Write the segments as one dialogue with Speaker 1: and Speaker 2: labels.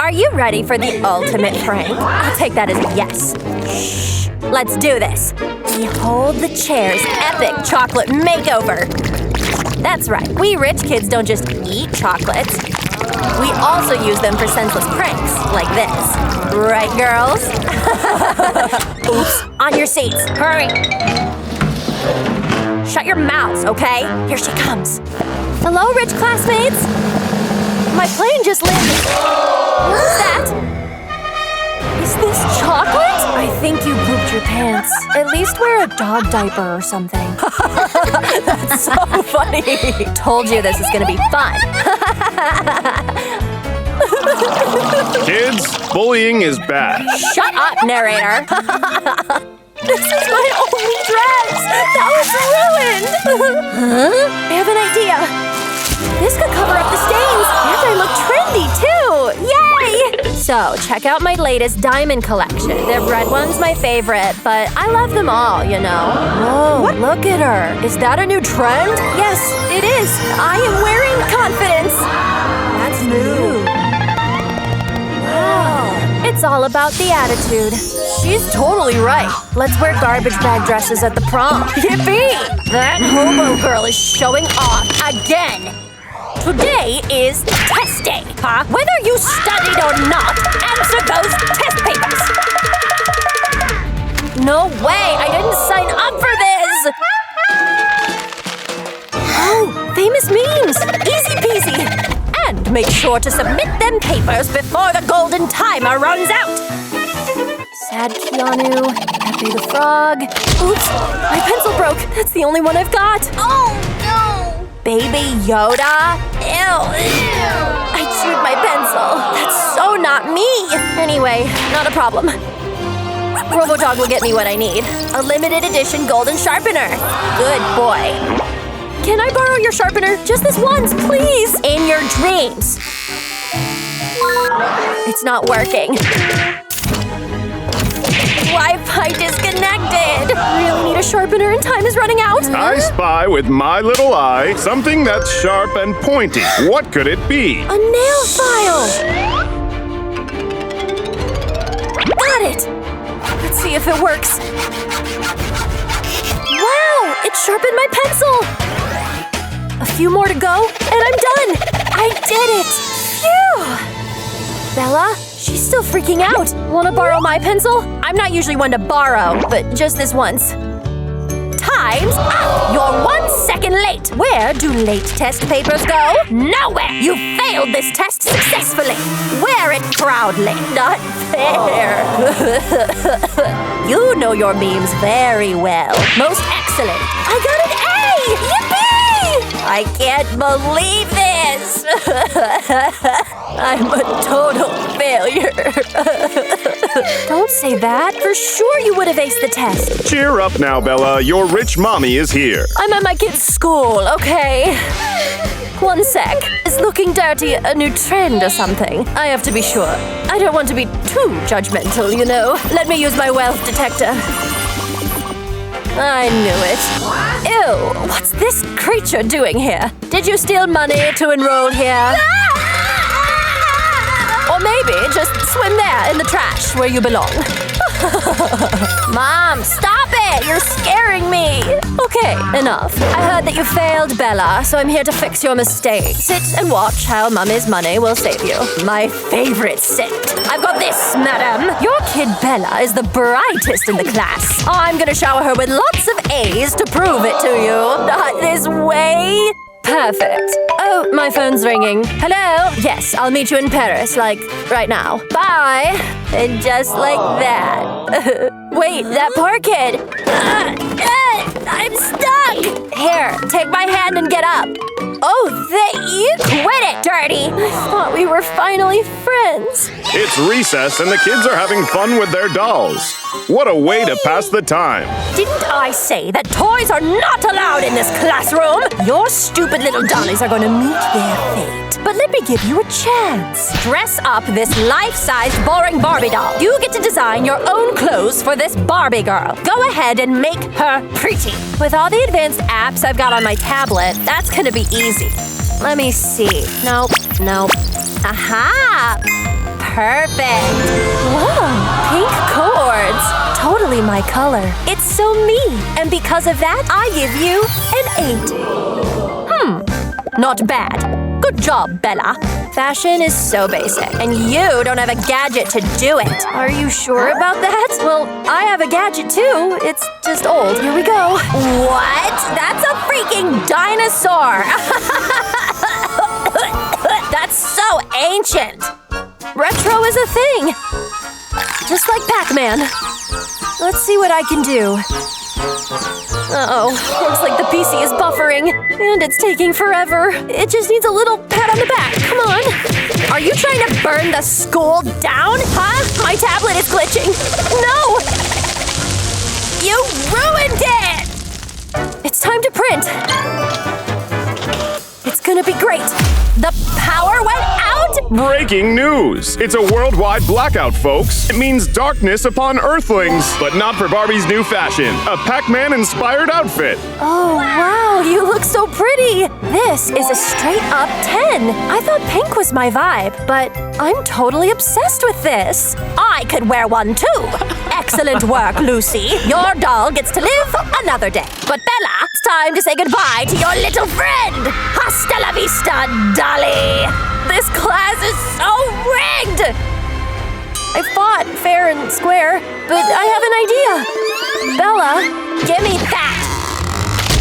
Speaker 1: Are you ready for the ultimate prank? I'll take that as a yes. Shh. Let's do this. Behold the chair's epic chocolate makeover. That's right. We rich kids don't just eat chocolates. We also use them for senseless pranks, like this. Right, girls? Oops. On your seats. Hurry. Shut your mouths, okay? Here she comes. Hello, rich classmates. My plane just landed. What's that? Is this chocolate? I think you pooped your pants. At least wear a dog diaper or something. That's so funny. Told you this is gonna be fun.
Speaker 2: Kids, bullying is bad.
Speaker 1: Shut up, narrator. This is my only dress! That was ruined! Huh? I have an idea. This could cover up the stains, and I look trendy, too! Yay! So, check out my latest diamond collection. The red one's my favorite, but I love them all, you know. Whoa, look at her. Is that a new trend? Yes, it is. I am wearing confidence. That's new. Wow. It's all about the attitude. She's totally right. Let's wear garbage bag dresses at the prom. Yippee! That hobo girl is showing off again. Today is test day, huh? Whether you studied or not, answer those test papers. No way! I didn't sign up for this! Oh, famous memes! Easy peasy! And make sure to submit them papers before the golden timer runs out! Sad Keanu, Happy the Frog. Oops, my pencil broke. That's the only one I've got. Oh, no! Baby Yoda? Ew. I chewed my pencil. That's so not me. Anyway, not a problem. Robodog will get me what I need. A limited edition golden sharpener. Good boy. Can I borrow your sharpener? Just this once, please. In your dreams. It's not working. Wi-Fi disconnected! Really need a sharpener and time is running out!
Speaker 2: I spy with my little eye something that's sharp and pointy. What could it be?
Speaker 1: A nail file! Got it! Let's see if it works. Wow! It sharpened my pencil! A few more to go, and I'm done! I did it! Phew! Bella? She's still freaking out. Wanna borrow my pencil? I'm not usually one to borrow, but just this once. Time's up! You're 1 second late! Where do late test papers go? Nowhere! You failed this test successfully! Wear it proudly! Not fair! You know your memes very well. Most excellent! I got an A! Yippee! I can't believe this! I'm a total failure. Don't say that. For sure you would have aced the test.
Speaker 2: Cheer up now, Bella. Your rich mommy is here.
Speaker 1: I'm at my kid's school, okay? 1 sec. Is looking dirty a new trend or something? I have to be sure. I don't want to be too judgmental, you know. Let me use my wealth detector. I knew it. Ew, what's this creature doing here? Did you steal money to enroll here? Or maybe just swim there in the trash where you belong. Mom, stop it! You're scaring me! Okay, enough. I heard that you failed, Bella, so I'm here to fix your mistake. Sit and watch how Mummy's money will save you. My favorite sit. I've got this, madam. Your kid Bella is the brightest in the class. I'm gonna shower her with lots of A's to prove it to you. Not this way. Perfect. Oh, my phone's ringing. Hello? Yes, I'll meet you in Paris, like, right now. Bye! And just like that. Wait, that poor kid. I'm stuck! Here, take my hand and get up. Oh, you quit it, Dirty! I thought we were finally friends.
Speaker 2: It's recess and the kids are having fun with their dolls. What a way to pass the time.
Speaker 1: Didn't I say that toys are not allowed in this classroom? Your stupid little dollies are going to meet their fate. But let me give you a chance. Dress up this life-sized boring Barbie doll. You get to design your own clothes for this Barbie girl. Go ahead and make her pretty. With all the advanced apps I've got on my tablet, that's going to be easy. Let me see. Nope. Aha! Perfect. Whoa, pink cords. Totally my color. It's so me. And because of that, I give you an 8. Not bad. Good job, Bella. Fashion is so basic, and you don't have a gadget to do it. Are you sure about that? Well, I have a gadget too. It's just old. Here we go. What? That's a freaking dinosaur! That's so ancient. Retro is a thing. Just like Pac-Man. Let's see what I can do. Uh-oh, looks like the PC is buffering, and it's taking forever. It just needs a little pat on the back. Come on. Are you trying to burn the school down? Huh? My tablet is glitching. No! You ruined it! It's time to print. It's gonna be great. The power went out?
Speaker 2: Breaking news! It's a worldwide blackout, folks. It means darkness upon Earthlings, but not for Barbie's new fashion, a Pac-Man-inspired outfit.
Speaker 1: Oh, wow, you look so pretty. This is a straight-up 10. I thought pink was my vibe, but I'm totally obsessed with this. I could wear one too. Excellent work, Lucy. Your doll gets to live another day. But Bella, it's time to say goodbye to your little friend. Hasta la vista, Dolly. This class is so rigged. I fought fair and square, but I have an idea. Bella, give me that.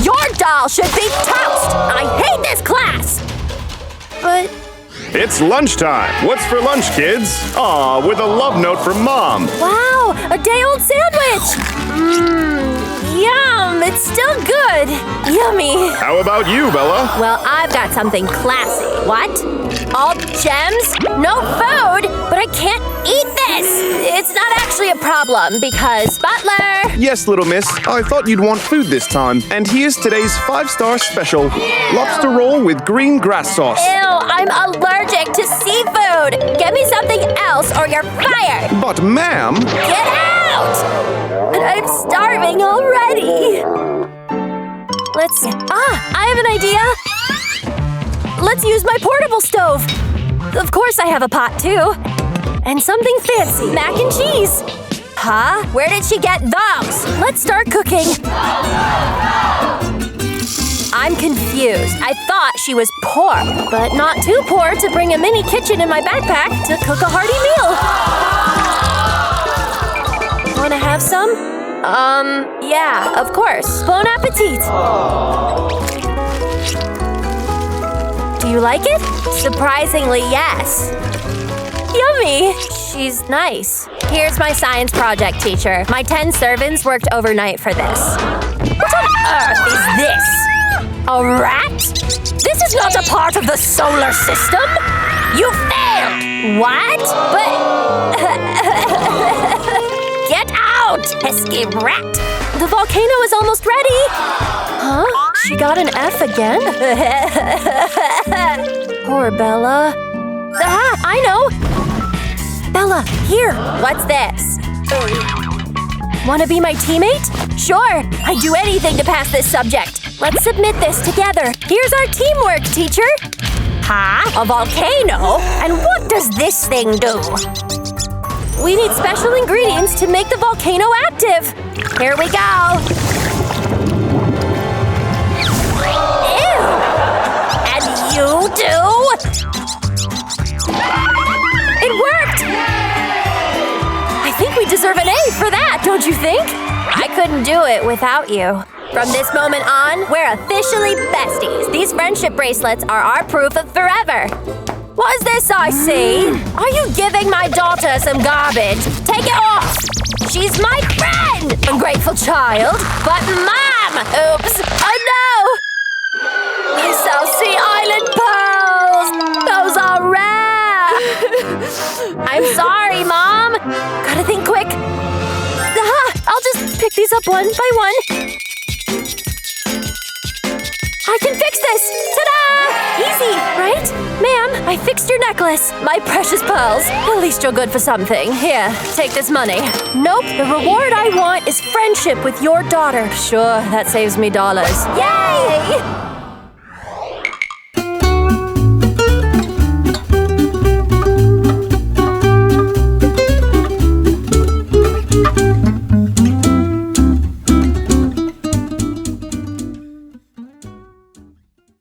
Speaker 1: Your doll should be toast. I hate this class. But
Speaker 2: It's lunchtime. What's for lunch, kids? Aw, with a love note from Mom.
Speaker 1: wow, a day-old sandwich. Yum, it's still good. Yummy.
Speaker 2: How about you, Bella?
Speaker 1: Well, I've got something classy. What? All gems? No food? But I can't eat this! It's not actually a problem because, Butler!
Speaker 3: Yes, little miss. I thought you'd want food this time. And here's today's 5-star special. Lobster roll with green grass sauce.
Speaker 1: Ew, I'm allergic to seafood! Get me something else or you're fired!
Speaker 3: But ma'am...
Speaker 1: Get out! And I'm starving already! Let's... I have an idea! Let's use my portable stove! Of course I have a pot, too. And something fancy. Mac and cheese! Huh? Where did she get those? Let's start cooking. I'm confused. I thought she was poor, but not too poor to bring a mini kitchen in my backpack to cook a hearty meal. Wanna have some? Yeah, of course. Bon appetit! Do you like it? Surprisingly, yes. Yummy! She's nice. Here's my science project, teacher. My 10 servants worked overnight for this. What on earth is this? A rat? This is not a part of the solar system! You failed! What? But... Get out, pesky rat! The volcano is almost ready! Huh? She got an F again? Poor Bella. Ah, I know! Bella, here! What's this? Wanna be my teammate? Sure! I'd do anything to pass this subject. Let's submit this together. Here's our teamwork, teacher! Huh? A volcano? And what does this thing do? We need special ingredients to make the volcano active. Here we go. Ew! And you do? It worked! I think we deserve an A for that, don't you think? I couldn't do it without you. From this moment on, we're officially besties. These friendship bracelets are our proof of forever. What's this I see? Are you giving my daughter some garbage? Take it off! She's my friend! Ungrateful child. But Mom! Oops! Oh no! My South Sea Island pearls! Those are rare! I'm sorry, Mom! Gotta think quick. I'll just pick these up one by one. I can fix this! Ta-da! Easy, right? Ma'am, I fixed your necklace. My precious pearls. At least you're good for something. Here, take this money. Nope, the reward I want is friendship with your daughter. Sure, that saves me dollars. Yay!